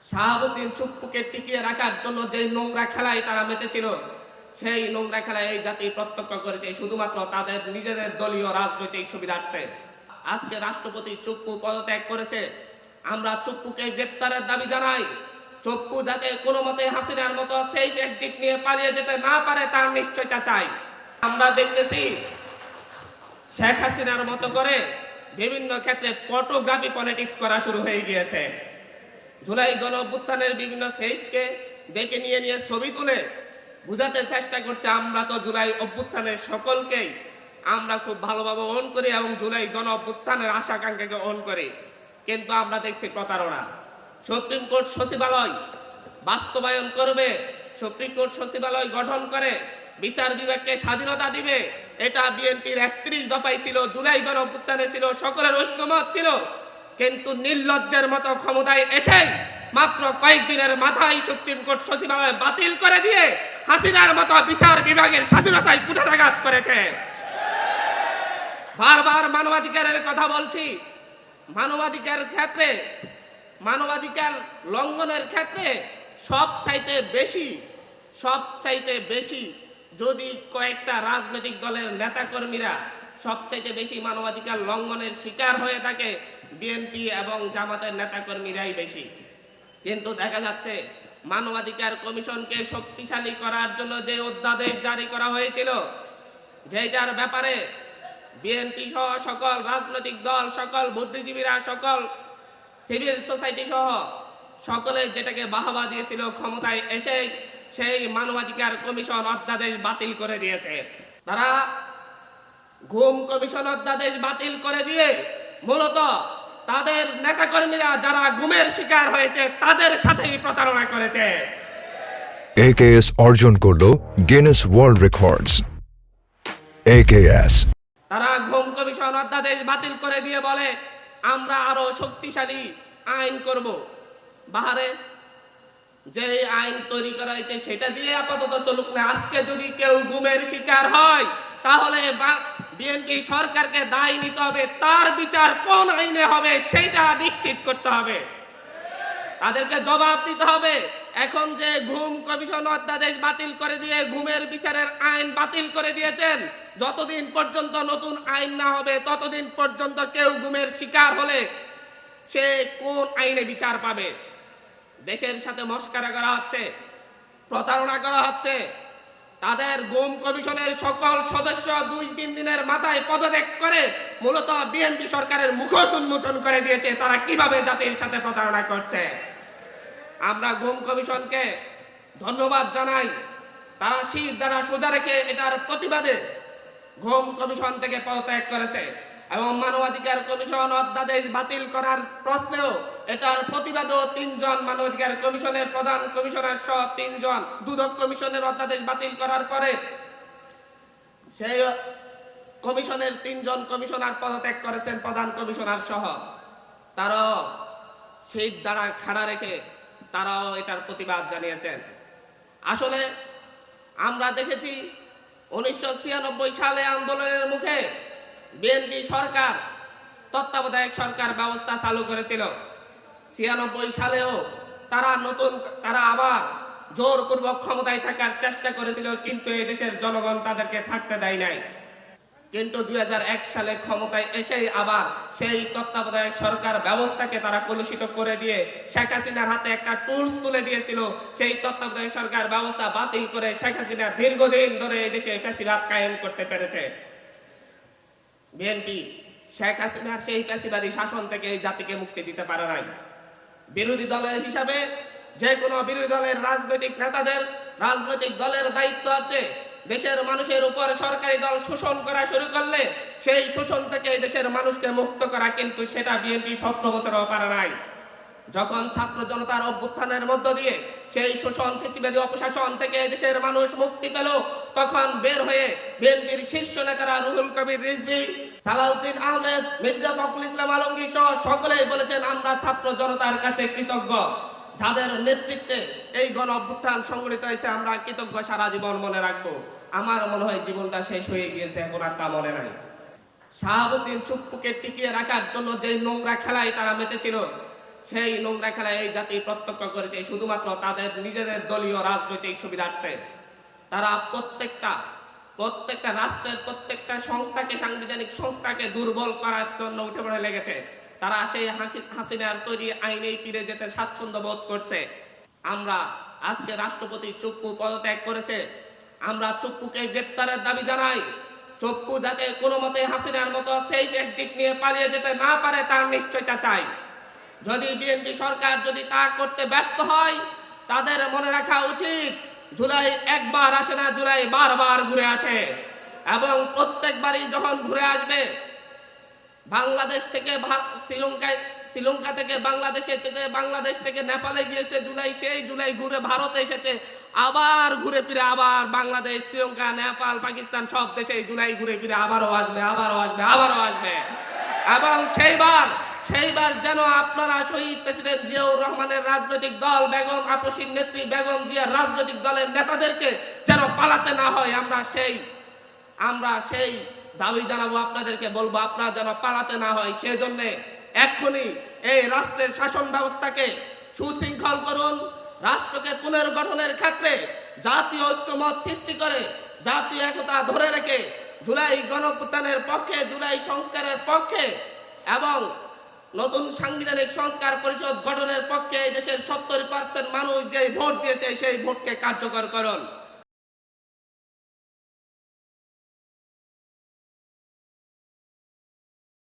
শাহাবুদ্দিন চুপ্পুকে টিকিয়ে রাখার জন্য যে নোংরা খেলায় তারা মেতেছিল, সেই নোংরা খেলায় এই জাতি প্রত্যক্ষ করেছে শুধুমাত্র তাদের নিজেদের দলীয় রাজনৈতিক সুবিধার্থে। আজকে রাষ্ট্রপতি চুপ্পু পদত্যাগ করেছে, আমরা চুপ্পুকে গ্রেপ্তারের দাবি জানাই। চুপ্পু যাতে কোনো মতে হাসিনার মতো সেই এক্সিট নিয়ে পালিয়ে যেতে না পারে তার নিশ্চয়তা চাই। আমরা দেখতেছি শেখ হাসিনার মতো করে বিভিন্ন ক্ষেত্রে ফটোগ্রাফি পলিটিক্স করা শুরু হয়ে গিয়েছে। জুলাই গণ অভ্যুত্থানের বিভিন্ন ফেসকে ডেকে নিয়ে নিয়ে ছবি তুলে বুঝাতে চেষ্টা করছে আমরা তো জুলাই অভ্যুত্থানের সকলকেই আমরা খুব ভালোভাবে অন করি এবং জুলাই গণ অভ্যুত্থানের আশাকাঙ্ক্ষাকে অন করি, কিন্তু আমরা দেখছি প্রতারণা। সুপ্রিম কোর্ট সচিবালয় বাস্তবায়ন করবে, সুপ্রিম কোর্ট সচিবালয় গঠন করে বিচার বিভাগকে স্বাধীনতা দিবে, এটা বিএনপির 31 দফায় ছিল, জুলাই গণ অভ্যুত্থানে ছিল, সকলের ঐক্যমত ছিল। কিন্তু নির্লজ্জের মতো ক্ষমতায় এসে মাত্র কয়েকদিনের মাথায় সুপ্রিম কোর্ট সচিবালয় বাতিল করে দিয়ে হাসিনার মতো বিচার বিভাগের স্বাধীনতায় কুঠারাঘাত করেছে। বারবার মানবাধিকারের কথা বলছি, মানবাধিকার ক্ষেত্রে, মানবাধিকার লঙ্ঘনের ক্ষেত্রে সবচাইতে বেশি যদি কয়েকটা রাজনৈতিক দলের নেতাকর্মীরা সবচাইতে বেশি মানবাধিকার লঙ্ঘনের শিকার হয়ে থাকে, বিএনপি এবং জামাতের নেতাকর্মীরাই বেশি। কিন্তু দেখা যাচ্ছে মানবাধিকার কমিশনকে শক্তিশালী করার জন্য যে অধ্যাদেশ জারি করা হয়েছিল, যেটার ব্যাপারে বিএনপি সহ সকল রাজনৈতিক দল, সকল বুদ্ধিজীবীরা, সকল সিভিল সোসাইটি সহ সকলে যেটাকে বাহবা দিয়েছিল, ক্ষমতায় এসে সেই মানবাধিকার কমিশন অধ্যাদেশ বাতিল করে দিয়েছে। তারা গুম কমিশন অধ্যাদেশ বাতিল করে দিয়ে মূলত তাদের নেতাকর্মীরা যারা গুমের শিকার হয়েছে তাদের সাথেই প্রতারণা করেছে। AKS অর্জন করলো গিনেস ওয়ার্ল্ড রেকর্ডস। AKS তারা গুম কমিশন অধ্যাদেশ বাতিল করে দিয়ে বলে আমরা আরো শক্তিশালী আইন করব। বাহারে যে আইন তৈরি করা হয়েছে সেটা দিয়ে আপাতত চলুক না। আজকে যদি কেউ গুমের শিকার হয় তাহলে বিএনপি সরকারকে দায় নিতে হবে, তার বিচার কোন আইনে হবে সেটা নিশ্চিত করতে হবে, তাদেরকে জবাব দিতে হবে। এখন যে গুম কমিশন অধ্যাদেশ বাতিল করে দিয়ে গুমের বিচারের আইন বাতিল করে দিয়েছেন, যতদিন পর্যন্ত নতুন আইন না হবে ততদিন পর্যন্ত কেউ গুমের শিকার হলে সে কোন আইনে বিচার পাবে? দেশের সাথে মস্কারা করা হচ্ছে, প্রতারণা করা হচ্ছে। তাদের গুম কমিশনের সকল সদস্য 2-3 দিনের মাথায় পদত্যাগ করে মূলত বিএনপি সরকারের মুখোশ উন্মোচন করে দিয়েছে তারা কিভাবে জাতির সাথে প্রতারণা করছে। আমরা গুম কমিশনকে ধন্যবাদ জানাই, তারা শির দ্বারা সোজা রেখে এটার প্রতিবাদে গুম কমিশন থেকে পদত্যাগ করেছে এবং মানবাধিকার কমিশন অধ্যাদেশ বাতিল করার প্রশ্নেও এটার প্রতিবাদও 3 জন মানবাধিকার কমিশনের প্রধান কমিশনার সহ 3 জন, দুদক কমিশনের অধ্যাদেশ বাতিল করার পরে সেই কমিশনের 3 জন কমিশনার পদত্যাগ করেছেন, প্রধান কমিশনার সহ। তারাও সেই দ্বারা খাড়া রেখে তারাও এটার প্রতিবাদ জানিয়েছেন। আসলে আমরা দেখেছি 1996 সালে আন্দোলনের মুখে বিএনপি সরকার তত্ত্বাবধায়ক সরকার ব্যবস্থা চালু করেছিল। 96 সালেও তারা আবার জোরপূর্বক ক্ষমতায় থাকার চেষ্টা করেছিল, কিন্তু এই দেশের জনগণ তাদেরকে থাকতে দেয় নাই। কিন্তু 2001 সালে ক্ষমতায় এসেই আবার সেই তত্ত্বাবধায়ক সরকার ব্যবস্থাকে তারা কলুষিত করে দিয়ে শেখ হাসিনার হাতে একটা টুলস তুলে দিয়েছিল। সেই তত্ত্বাবধায়ক সরকার ব্যবস্থা বাতিল করে শেখ হাসিনা দীর্ঘদিন ধরে এই দেশে ফ্যাসিবাদ কায়েম করতে পেরেছে। বিএনপি শেখ হাসিনার সেই ফ্যাসিবাদী শাসন থেকে এই জাতিকে মুক্তি দিতে পারে নাই। বিরোধী দলের হিসাবে যে কোনো বিরোধী দলের রাজনৈতিক নেতাদের, রাজনৈতিক দলের দায়িত্ব আছে দেশের মানুষের উপর সরকারি দল শোষণ করা শুরু করলে সেই শোষণ থেকে দেশের মানুষকে মুক্ত করা, কিন্তু সেটা বিএনপি 17 বছরও পারে নাই। যখন ছাত্র জনতার অভ্যুত্থানের মধ্য দিয়ে সেই শোষণ ফ্যাসিবাদী অপশাসন থেকে দেশের মানুষ মুক্তি পেল, তখন বের হয়ে বিএনপির শীর্ষ নেতারা রুহুল কবির রিজভী, সালাউদ্দিন আহমেদ, মির্জা ফখরুল ইসলাম আলমগীর সহ সকলেই বলেছেন আমরা ছাত্র জনতার কাছে কৃতজ্ঞ, যাদের নেতৃত্বে এই গণ অভ্যুত্থান সংগঠিত হয়েছে আমরা কৃতজ্ঞ, সারা জীবন মনে রাখবো। আমার মনে হয় জীবনটা শেষ হয়ে গিয়েছে, এখন আর তা মনে নাই। শাহাবুদ্দিন চুপ্পুকে টিকিয়ে রাখার জন্য যে নোংরা খেলায় তারা মেতেছিল, সেই নোংরা খেলা এই জাতি প্রত্যক্ষ করেছে শুধুমাত্র তাদের নিজেদের দলীয় রাজনৈতিক সুবিধার্থে। তারা প্রত্যেকটা রাষ্ট্রের প্রত্যেকটা সংস্থাকে, সাংবিধানিক সংস্থাকে দুর্বল করার জন্য উঠে পড়ে লেগেছে। তারা সেই হাসিনার তৈরি আইনেই ফিরে যেতে স্বাচ্ছন্দ্য বোধ করছে। আমরা আজকে রাষ্ট্রপতি চুপ্পু পদত্যাগ করেছে, আমরা চুপ্পুকে গ্রেপ্তারের দাবি জানাই। চুপ্পু যাতে কোনো মতে হাসিনার মতো সেই এক্সিট নিয়ে পালিয়ে যেতে না পারে তার নিশ্চয়তা চাই। যদি বিএনপি সরকার যদি তা করতে ব্যর্থ হয়, তাদের মনে রাখা উচিত জুলাই একবার আসে না, জুলাই বারবার ঘুরে আসে। এবং প্রত্যেকবারই যখন ঘুরে আসবে, বাংলাদেশ থেকে শ্রীলঙ্কা থেকে বাংলাদেশে এসেছে, বাংলাদেশ থেকে নেপালে গিয়েছে জুলাই, সেই জুলাই ঘুরে ভারতে এসেছে, আবার ঘুরে ফিরে আবার বাংলাদেশ, শ্রীলঙ্কা, নেপাল, পাকিস্তান সব দেশে জুলাই ঘুরে ফিরে আবারও আসবে, আবারও আসবে, আবারও আসবে। এবং সেইবার যেন আপনারা শহীদ প্রেসিডেন্ট জিয়াউর রহমানের রাজনৈতিক দল, বেগম আপসীর নেত্রী বেগম জিয়ার রাজনৈতিক দলের নেতাদেরকে যেন পালাতে না হয়, আমরা সেই দাবি জানাবো, আপনাদেরকে বলবো আপনারা যেন পালাতে না হয়। সেজন্য এক্ষুনি এই রাষ্ট্রের শাসন ব্যবস্থাকে সুশৃঙ্খল করুন। রাষ্ট্রকে পুনর্গঠনের ক্ষেত্রে জাতীয় ঐক্যমত সৃষ্টি করে, জাতীয় একতা ধরে রেখে জুলাই গণঅভ্যুত্থানের পক্ষে, জুলাই সংস্কারের পক্ষে এবং নতুন সাংবিধানিক সংস্কার পরিষদ গঠনের পক্ষে এই দেশের 70% মানুষ যে ভোট দিয়েছে সেই ভোটকে কার্যকর করুন।